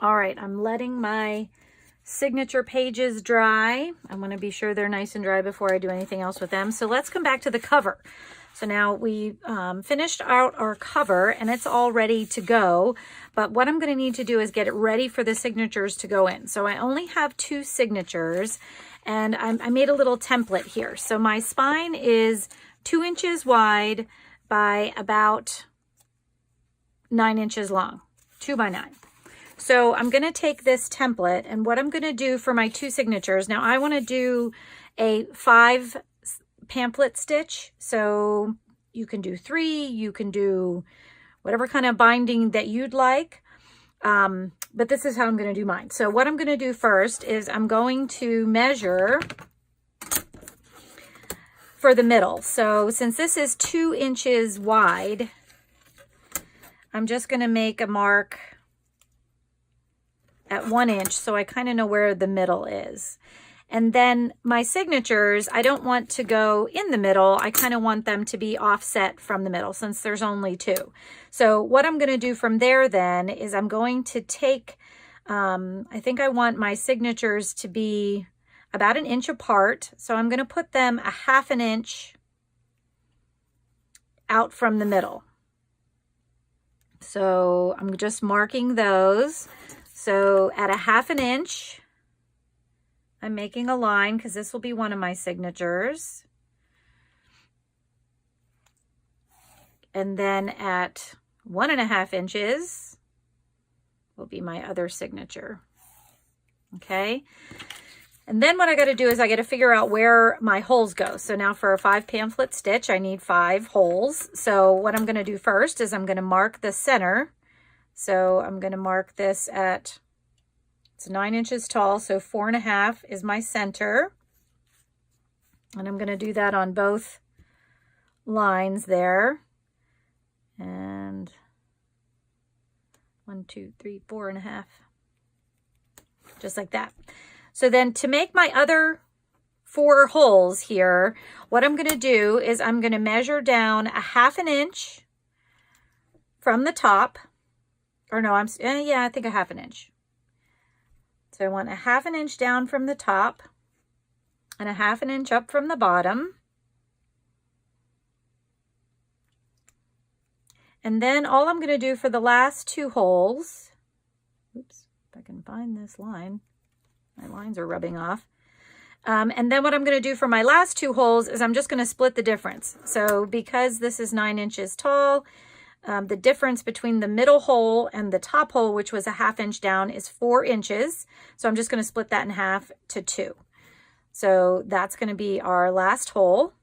All right, I'm letting my signature pages dry. I want to be sure they're nice and dry before I do anything else with them. So let's come back to the cover. So now we finished out our cover and it's all ready to go. But what I'm going to need to do is get it ready for the signatures to go in. So I only have 2 signatures and I made a little template here. So my spine is 2 inches wide by about 9 inches long, 2 by 9. So I'm going to take this template and what I'm going to do for my 2 signatures. Now I want to do a 5 pamphlet stitch. So you can do 3, you can do whatever kind of binding that you'd like. But this is how I'm going to do mine. So what I'm going to do first is I'm going to measure for the middle. So since this is 2 inches wide, I'm just going to make a mark at 1 inch so I kind of know where the middle is. And then my signatures, I don't want to go in the middle. I kind of want them to be offset from the middle since there's only 2. So what I'm going to do from there then is I'm going to take, I think I want my signatures to be about 1 inch apart. So I'm going to put them a 1/2 inch out from the middle. So I'm just marking those. So at a 1/2 inch, I'm making a line because this will be one of my signatures. And then at 1.5 inches will be my other signature. Okay. And then what I got to do is I got to figure out where my holes go. So now for a 5 pamphlet stitch, I need 5 holes. So what I'm going to do first is I'm going to mark the center. So I'm going to mark this at, it's 9 inches tall, so 4.5 is my center. And I'm going to do that on both lines there. And 1, 2, 3, 4.5. Just like that. So then to make my other 4 holes here, what I'm going to do is I'm going to measure down a 1/2 inch from the top. Or no, yeah, I think a 1/2 inch. So I want a 1/2 inch down from the top and a 1/2 inch up from the bottom. And then all I'm going to do for the last 2 holes, oops, if I can find this line, my lines are rubbing off. And then what I'm going to do for my last 2 holes is I'm just going to split the difference. So because this is 9 inches tall, the difference between the middle hole and the top hole, which was a 1/2 inch down, is 4 inches. So I'm just going to split that in half to 2. So that's going to be our last hole.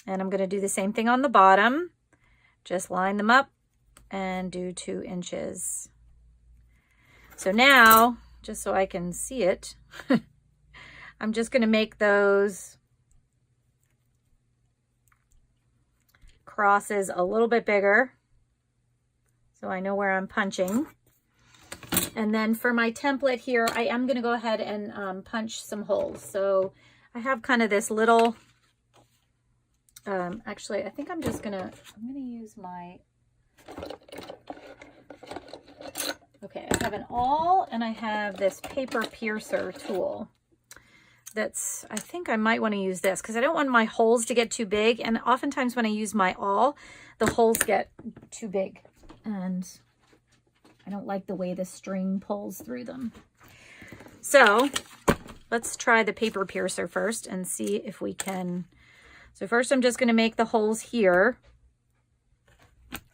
And I'm going to do the same thing on the bottom. Just line them up and do 2 inches. So now, just so I can see it, I'm just going to make those crosses a little bit bigger so I know where I'm punching. And then for my template here, I am going to go ahead and punch some holes. So I have kind of this little, actually I think I'm going to use my, okay, I have an awl and I have this paper piercer tool. That's, I think I might want to use this because I don't want my holes to get too big. And oftentimes when I use my awl, the holes get too big. And I don't like the way the string pulls through them. So let's try the paper piercer first and see if we can. So first I'm just going to make the holes here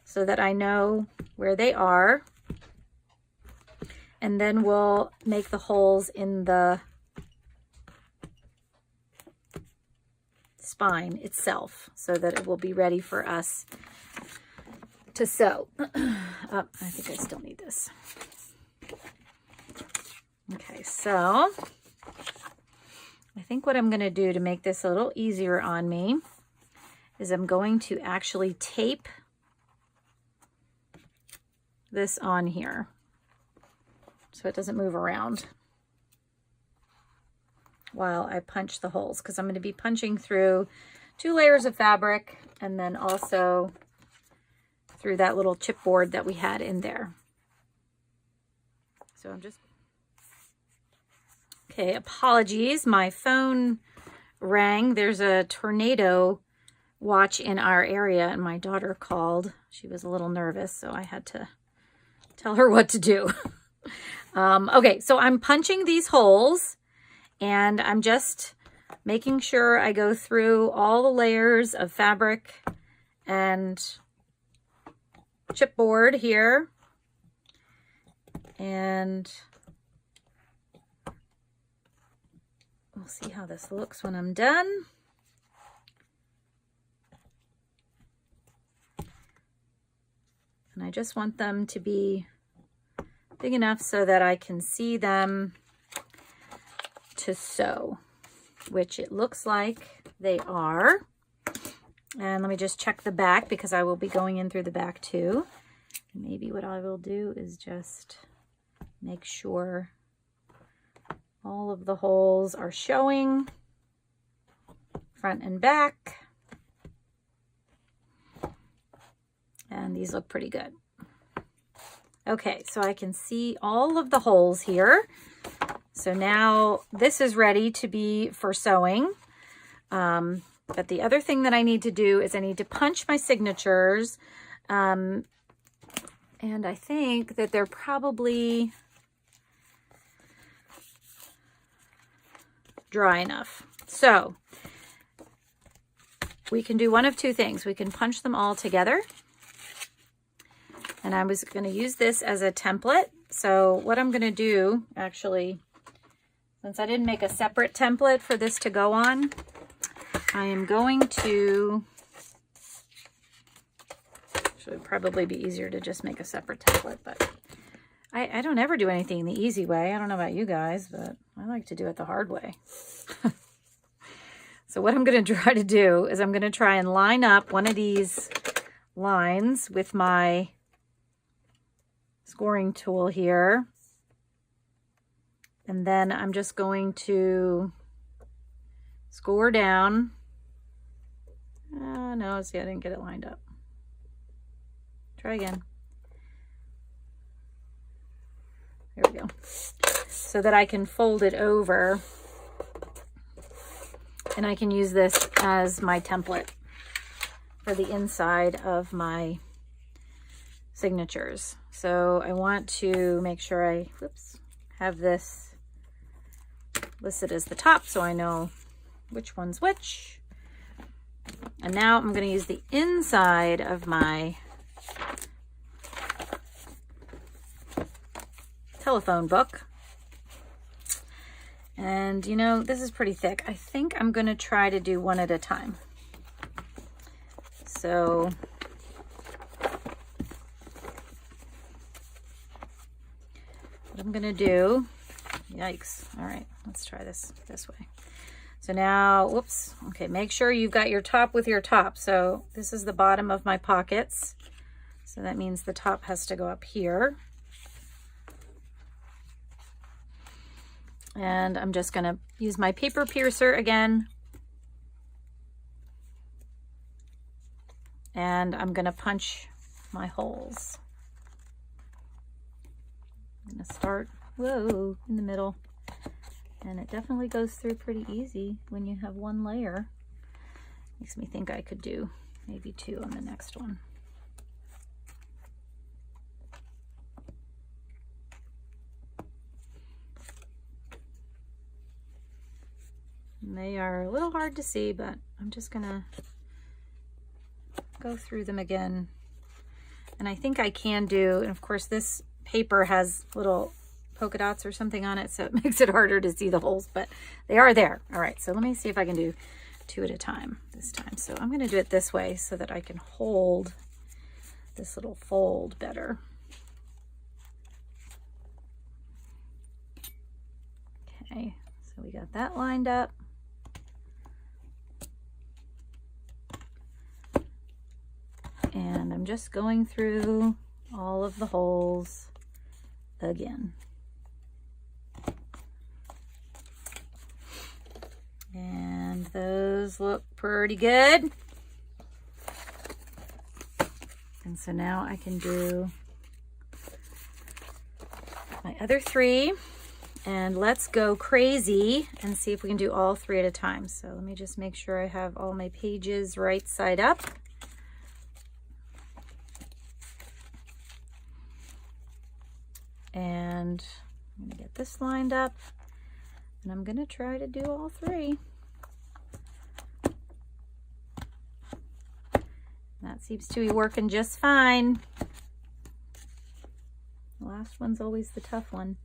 so that I know where they are. And then we'll make the holes in the spine itself so that it will be ready for us to sew. Oh, I think I still need this. Okay, so I think what I'm going to do to make this a little easier on me is I'm going to actually tape this on here so it doesn't move around while I punch the holes, because I'm going to be punching through 2 layers of fabric and then also through that little chipboard that we had in there. So I'm just, okay, apologies. My phone rang. There's a tornado watch in our area and my daughter called. She was a little nervous, so I had to tell her what to do. Okay, so I'm punching these holes and I'm just making sure I go through all the layers of fabric and chipboard here. And we'll see how this looks when I'm done. And I just want them to be big enough so that I can see them to sew, which it looks like they are. And let me just check the back because I will be going in through the back too. Maybe what I will do is just make sure all of the holes are showing, front and back. And these look pretty good. Okay, so I can see all of the holes here. So now this is ready to be for sewing. But the other thing that I need to do is I need to punch my signatures. And I think that they're probably dry enough. So we can do one of two things. We can punch them all together. And I was going to use this as a template. So what I'm going to do, actually, since I didn't make a separate template for this to go on, I am going to, actually, it'd probably be easier to just make a separate template, but I don't ever do anything the easy way. I don't know about you guys, but I like to do it the hard way. So what I'm going to try to do is I'm going to try and line up one of these lines with my scoring tool here. And then I'm just going to score down. No, see, I didn't get it lined up. Try again. There we go. So that I can fold it over and I can use this as my template for the inside of my signatures. So I want to make sure I have this listed as the top so I know which one's which. And now I'm going to use the inside of my telephone book. And you know, this is pretty thick. I think I'm going to try to do one at a time. So what I'm going to do, yikes. All right, let's try this way. So now, whoops. Okay, make sure you've got your top with your top. So this is the bottom of my pockets. So that means the top has to go up here. And I'm just going to use my paper piercer again. And I'm going to punch my holes. I'm going to start, in the middle. And it definitely goes through pretty easy when you have one layer. Makes me think I could do maybe two on the next one. And they are a little hard to see, but I'm just gonna go through them again. And I think I can do, and of course this paper has little polka dots or something on it, so it makes it harder to see the holes, but they are there. All right, so let me see if I can do two at a time this time. So I'm gonna do it this way so that I can hold this little fold better. Okay, so we got that lined up. And I'm just going through all of the holes again. And those look pretty good. And so now I can do my other 3, and let's go crazy and see if we can do all 3 at a time. So let me just make sure I have all my pages right side up. And I'm gonna get this lined up, and I'm gonna try to do all 3. That seems to be working just fine. The last one's always the tough one.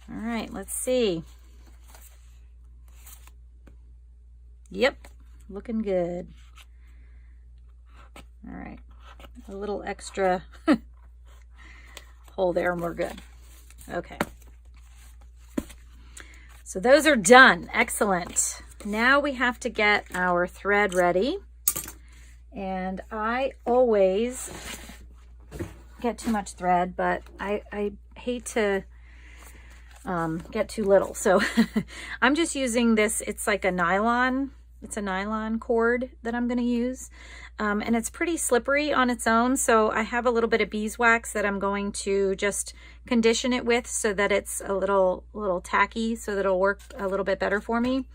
All right, let's see. Yep, looking good. All right, a little extra hole there and we're good. Okay. So those are done. Excellent. Now we have to get our thread ready. And I always get too much thread, but I hate to get too little. So I'm just using this. It's like a nylon. It's a nylon cord that I'm going to use. And it's pretty slippery on its own. So I have a little bit of beeswax that I'm going to just condition it with so that it's a little tacky, so that it'll work a little bit better for me.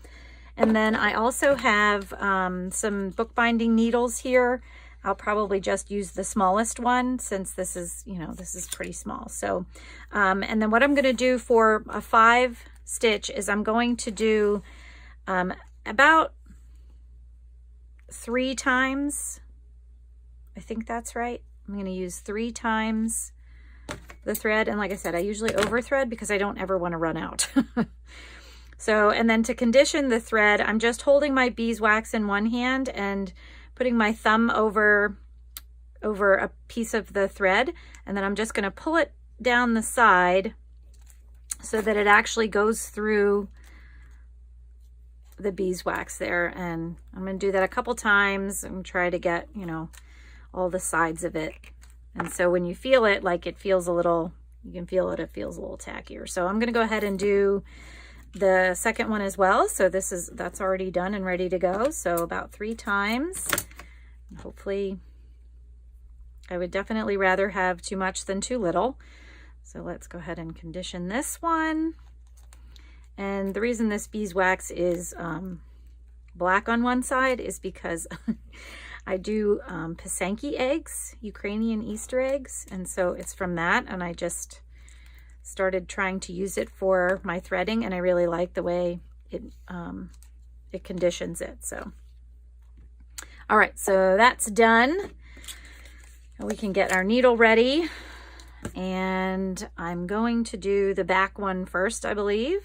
And then I also have some bookbinding needles here. I'll probably just use the smallest one since this is, this is pretty small. So, and then what I'm going to do for a 5 stitch is I'm going to do about 3 times. I think that's right. I'm going to use 3 times the thread. And like I said, I usually over thread because I don't ever want to run out. So, and then to condition the thread, I'm just holding my beeswax in one hand and putting my thumb over a piece of the thread. And then I'm just going to pull it down the side so that it actually goes through the beeswax there. And I'm going to do that a couple times and try to get, all the sides of it. And so when you feel it, like it feels a little, you can feel it, it feels a little tackier. So I'm going to go ahead and do the second one as well. So that's already done and ready to go. So about 3 times. Hopefully, I would definitely rather have too much than too little. So let's go ahead and condition this one. And the reason this beeswax is black on one side is because I do Pisanki eggs, Ukrainian Easter eggs. And so it's from that. And I just started trying to use it for my threading, and I really like the way it conditions it. So, all right, so that's done. We can get our needle ready, and I'm going to do the back one first, I believe.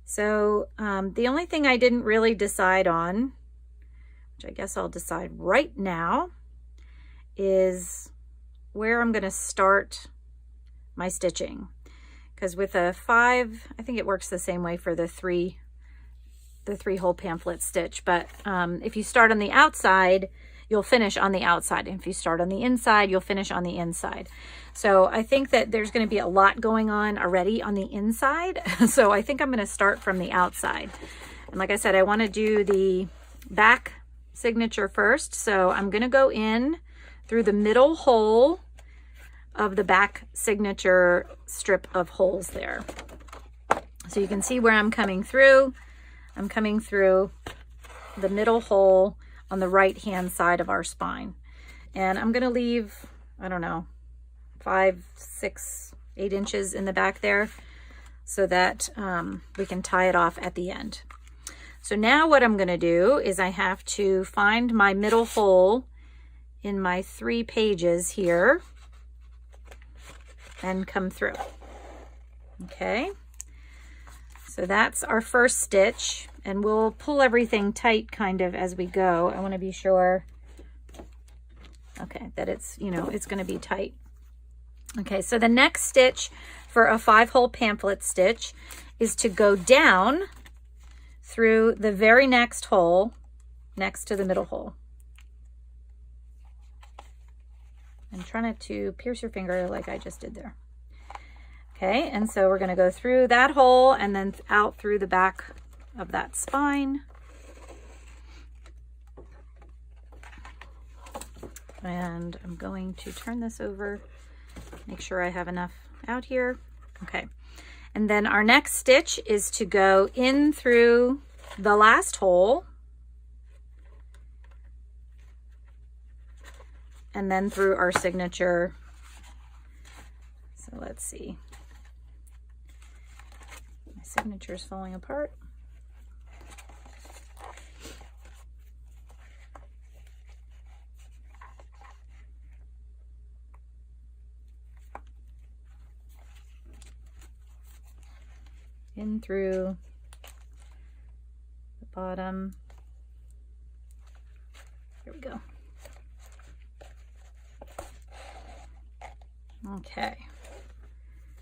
So the only thing I didn't really decide on, which I guess I'll decide right now, is where I'm going to start my stitching, because with a 5, I think it works the same way for the 3 hole pamphlet stitch. But if you start on the outside, you'll finish on the outside. And if you start on the inside, you'll finish on the inside. So I think that there's going to be a lot going on already on the inside. So I think I'm going to start from the outside. And like I said, I want to do the back signature first. So I'm going to go in through the middle hole of the back signature strip of holes there. So you can see where I'm coming through. I'm coming through the middle hole on the right hand side of our spine. And I'm going to leave, I don't know, 5, 6, 8 inches in the back there so that we can tie it off at the end. So now what I'm going to do is I have to find my middle hole in my 3 pages here and come through. Okay, so that's our first stitch, and we'll pull everything tight kind of as we go. I want to be sure, okay, that it's, it's going to be tight. Okay, so the next stitch for a 5-hole pamphlet stitch is to go down through the very next hole next to the middle hole. And try not to pierce your finger like I just did there. Okay, and so we're going to go through that hole and then out through the back of that spine. And I'm going to turn this over, make sure I have enough out here. Okay. And then our next stitch is to go in through the last hole and then through our signature. So let's see. My signature is falling apart. In through the bottom. Here we go. Okay.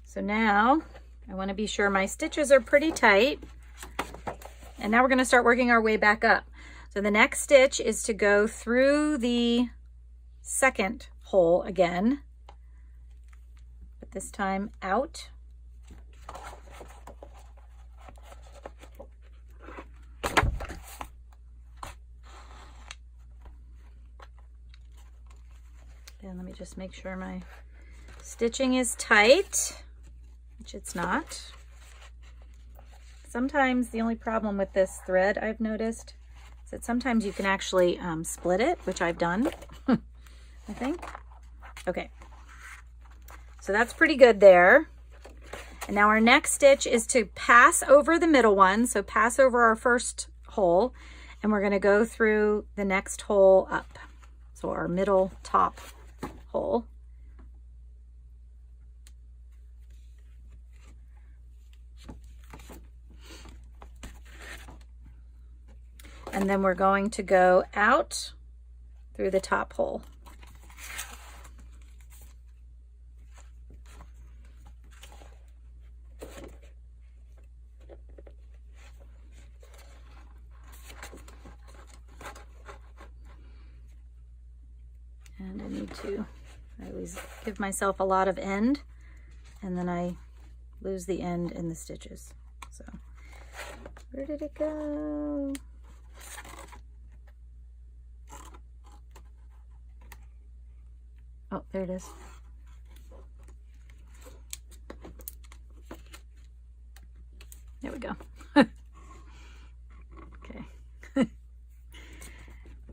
So now I want to be sure my stitches are pretty tight. And now we're going to start working our way back up. So the next stitch is to go through the second hole again, but this time out. And let me just make sure my stitching is tight, which it's not. Sometimes the only problem with this thread I've noticed is that sometimes you can actually split it, which I've done, I think. Okay, so that's pretty good there. And now our next stitch is to pass over the middle one. So pass over our first hole, and we're gonna go through the next hole up. So our middle top hole. And then we're going to go out through the top hole. And I need to, I always give myself a lot of end, and then I lose the end in the stitches. So where did it go? Oh, there it is. There we go. Okay.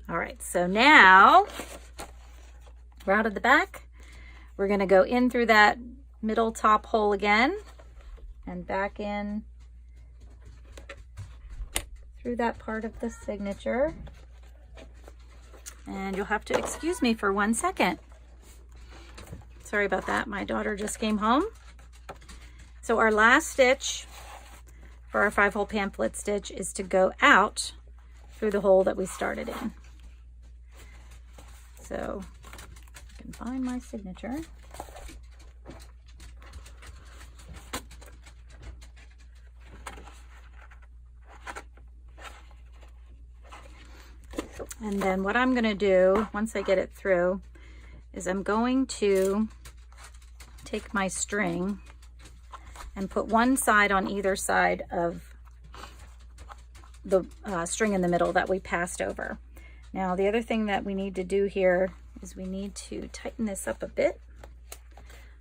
All right, so now we're out of the back. We're going to go in through that middle top hole again and back in through that part of the signature. And you'll have to excuse me for 1 second. Sorry about that. My daughter just came home. So our last stitch for our 5-hole pamphlet stitch is to go out through the hole that we started in. So I can find my signature. And then what I'm going to do once I get it through is I'm going to take my string and put one side on either side of the string in the middle that we passed over. Now the other thing that we need to do here is we need to tighten this up a bit.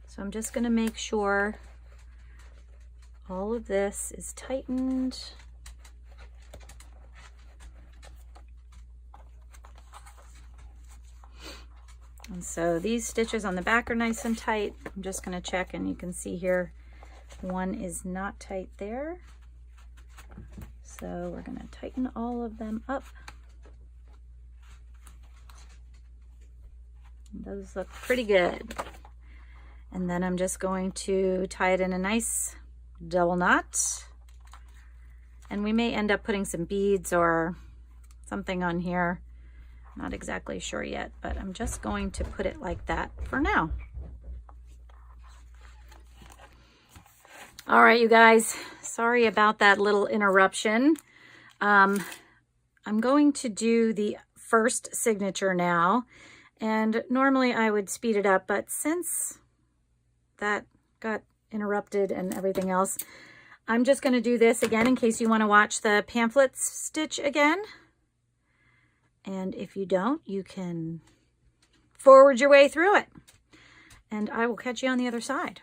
So I'm just going to make sure all of this is tightened. And so these stitches on the back are nice and tight. I'm just going to check, and you can see here one is not tight there. So we're going to tighten all of them up. Those look pretty good. And then I'm just going to tie it in a nice double knot. And we may end up putting some beads or something on here. Not exactly sure yet, but I'm just going to put it like that for now. All right, you guys, sorry about that little interruption. I'm going to do the first signature now, and normally I would speed it up, but since that got interrupted and everything else, I'm just going to do this again in case you want to watch the pamphlet stitch again. And if you don't, you can forward your way through it. And I will catch you on the other side.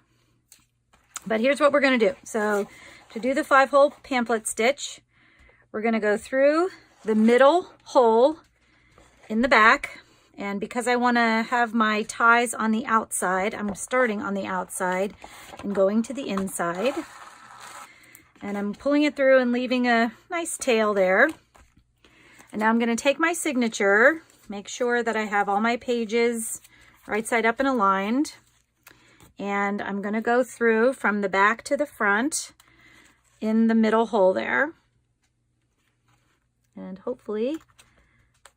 But here's what we're going to do. So to do the 5-hole pamphlet stitch, we're going to go through the middle hole in the back. And because I want to have my ties on the outside, I'm starting on the outside and going to the inside. And I'm pulling it through and leaving a nice tail there. And now I'm going to take my signature, make sure that I have all my pages right side up and aligned. And I'm going to go through from the back to the front in the middle hole there. And hopefully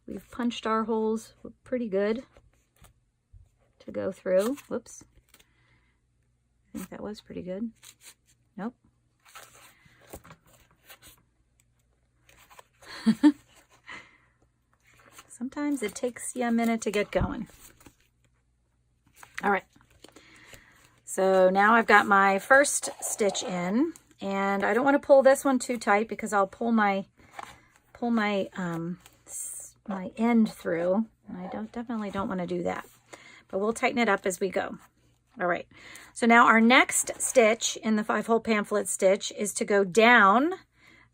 we've punched our holes pretty good to go through. Whoops. I think that was pretty good. Nope. Sometimes it takes you a minute to get going. All right. So now I've got my first stitch in, and I don't want to pull this one too tight because I'll pull my my end through, and I definitely don't want to do that, but we'll tighten it up as we go. All right, so now our next stitch in the 5-hole pamphlet stitch is to go down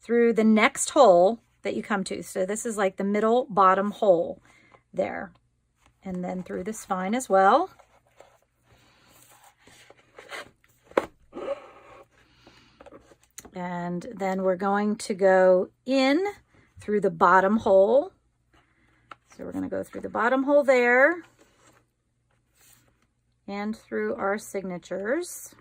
through the next hole that you come to. So this is like the middle bottom hole there, and then through the spine as well. And then we're going to go in through the bottom hole. So we're going to go through the bottom hole there and through our signatures.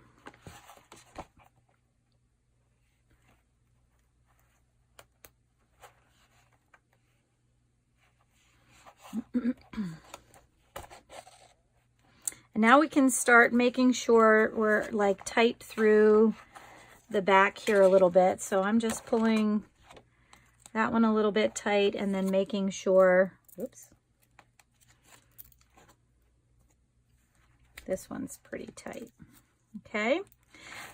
And now we can start making sure we're like tight through the back here a little bit. So I'm just pulling that one a little bit tight and then making sure, oops, this one's pretty tight. Okay,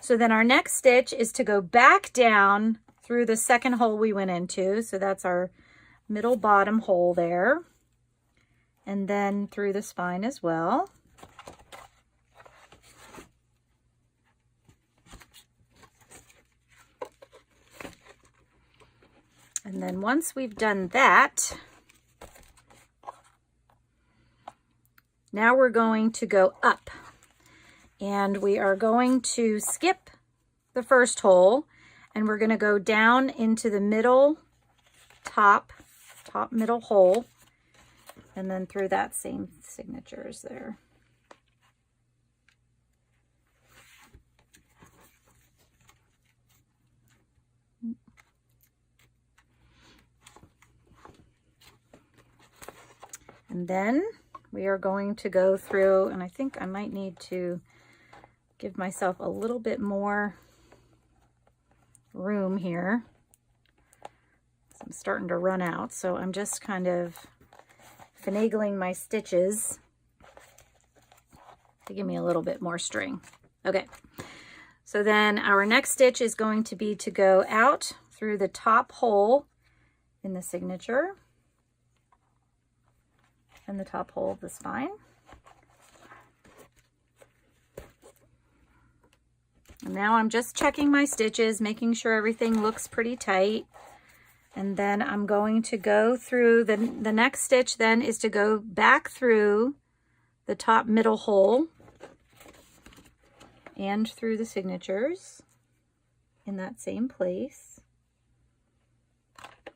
so then our next stitch is to go back down through the second hole we went into. So that's our middle bottom hole there, and then through the spine as well. And then once we've done that, now we're going to go up, and we are going to skip the first hole, and we're going to go down into the middle top middle hole, and then through that same signatures there. And then we are going to go through, and I think I might need to give myself a little bit more room here. I'm starting to run out, so I'm just kind of finagling my stitches to give me a little bit more string. Okay, so then our next stitch is going to be to go out through the top hole in the signature and the top hole of the spine. And now I'm just checking my stitches, making sure everything looks pretty tight. And then I'm going to go through, the next stitch then is to go back through the top middle hole and through the signatures in that same place.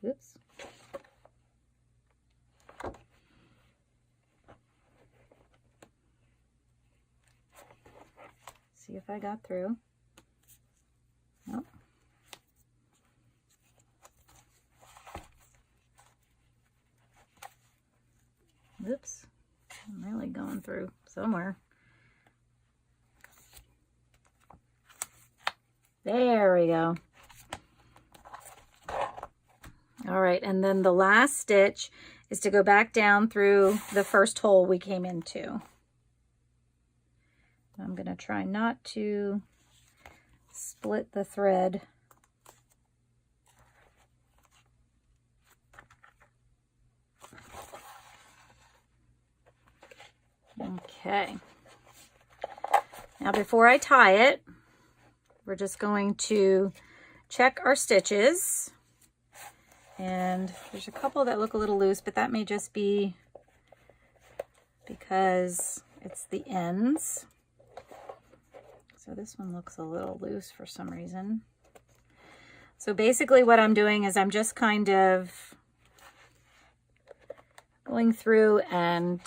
Oops. See if I got through. Nope. Oops. I'm really going through somewhere. There we go. All right, and then the last stitch is to go back down through the first hole we came into. I'm going to try not to split the thread. Okay. Now before I tie it, we're just going to check our stitches. And there's a couple that look a little loose, but that may just be because it's the ends. So this one looks a little loose for some reason. So basically what I'm doing is I'm just kind of going through and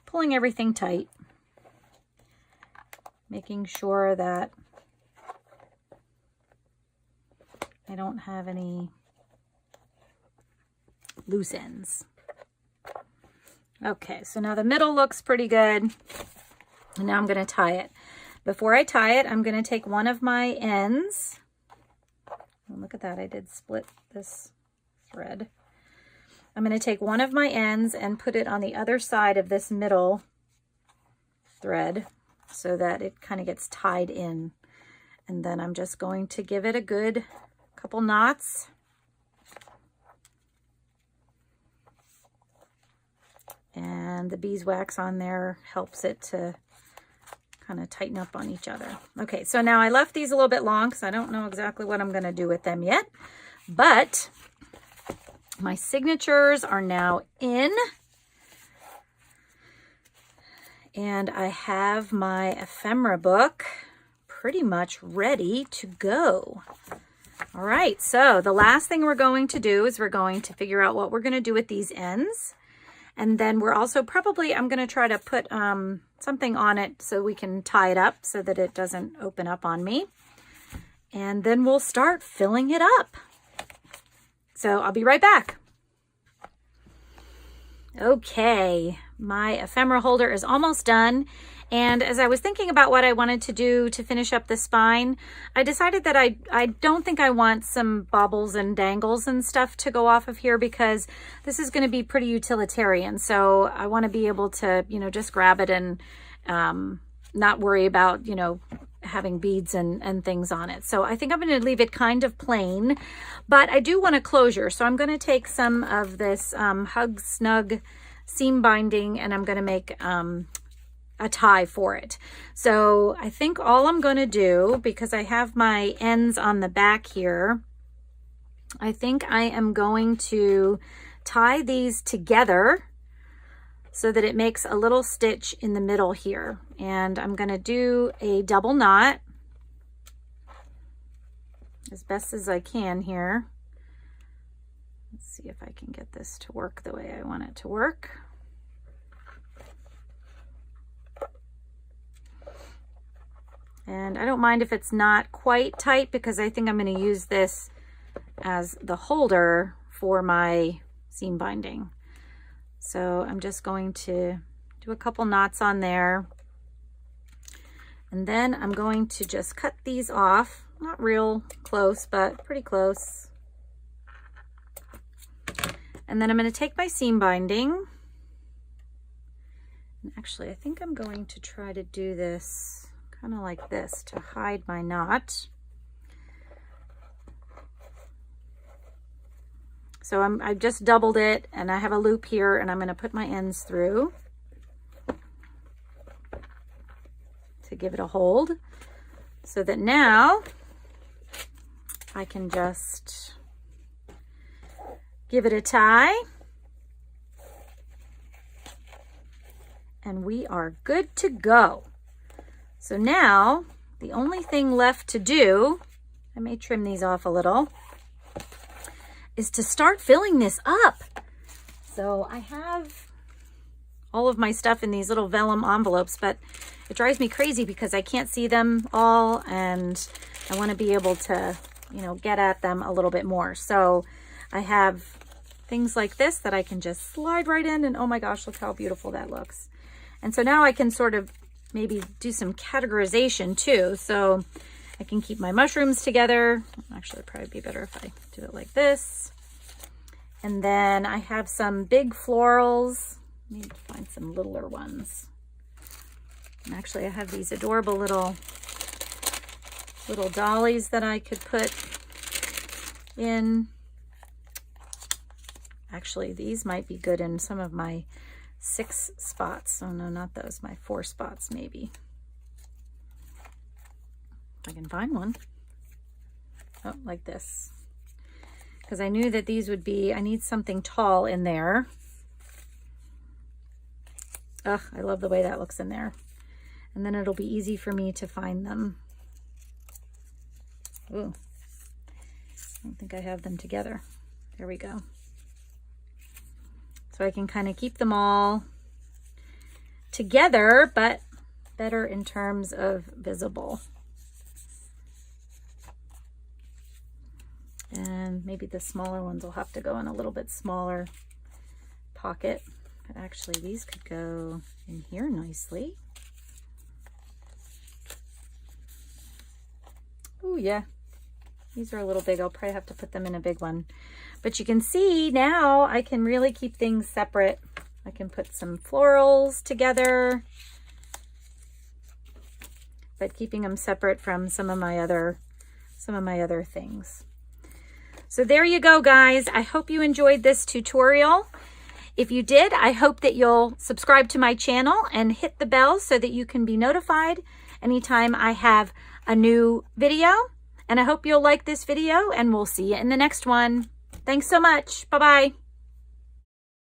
pulling everything tight, making sure that I don't have any loose ends. Okay, so now the middle looks pretty good. And now I'm going to tie it. Before I tie it, I'm going to take one of my ends. Oh, look at that, I did split this thread. I'm going to take one of my ends and put it on the other side of this middle thread so that it kind of gets tied in. And then I'm just going to give it a good couple knots. And the beeswax on there helps it to kind of tighten up on each other. Okay, so now I left these a little bit long because I don't know exactly what I'm going to do with them yet. But my signatures are now in. And I have my ephemera book pretty much ready to go. All right, so the last thing we're going to do is we're going to figure out what we're going to do with these ends. And then we're also probably, I'm going to try to put something on it so we can tie it up so that it doesn't open up on me. And then we'll start filling it up. So I'll be right back. Okay, my ephemera holder is almost done. And as I was thinking about what I wanted to do to finish up the spine, I decided that I don't think I want some baubles and dangles and stuff to go off of here because this is going to be pretty utilitarian. So I want to be able to, you know, just grab it and not worry about, you know, having beads and things on it. So I think I'm going to leave it kind of plain, but I do want a closure. So I'm going to take some of this Hug Snug seam binding and I'm going to make a tie for it. So I think all I'm going to do, because I have my ends on the back here, I think I am going to tie these together so that it makes a little stitch in the middle here. And I'm going to do a double knot as best as I can here. Let's see if I can get this to work the way I want it to work. And I don't mind if it's not quite tight because I think I'm going to use this as the holder for my seam binding. So I'm just going to do a couple knots on there. And then I'm going to just cut these off. Not real close, but pretty close. And then I'm going to take my seam binding. And actually, I think I'm going to try to do this kind of like this to hide my knot. So I've just doubled it and I have a loop here and I'm going to put my ends through to give it a hold so that now I can just give it a tie and we are good to go. So now the only thing left to do, I may trim these off a little, is to start filling this up. So I have all of my stuff in these little vellum envelopes, but it drives me crazy because I can't see them all and I want to be able to, you know, get at them a little bit more. So I have things like this that I can just slide right in and oh my gosh, look how beautiful that looks. And so now I can sort of maybe do some categorization too. So I can keep my mushrooms together. Actually, it'd probably be better if I do it like this. And then I have some big florals. I need to find some littler ones. And actually, I have these adorable little dollies that I could put in. Actually, these might be good in some of my 6 spots. Oh no, not those, my 4 spots maybe. If I can find one. Oh, like this. Because I knew that these would be, I need something tall in there. Ugh, I love the way that looks in there. And then it'll be easy for me to find them. Ooh, I don't think I have them together. There we go. So I can kind of keep them all together, but better in terms of visible. And maybe the smaller ones will have to go in a little bit smaller pocket. But actually these could go in here nicely. Oh yeah, these are a little big. I'll probably have to put them in a big one. But you can see now I can really keep things separate. I can put some florals together, but keeping them separate from some of my other things. So there you go, guys. I hope you enjoyed this tutorial. If you did, I hope that you'll subscribe to my channel and hit the bell so that you can be notified anytime I have a new video. And I hope you'll like this video, and we'll see you in the next one. Thanks so much. Bye-bye.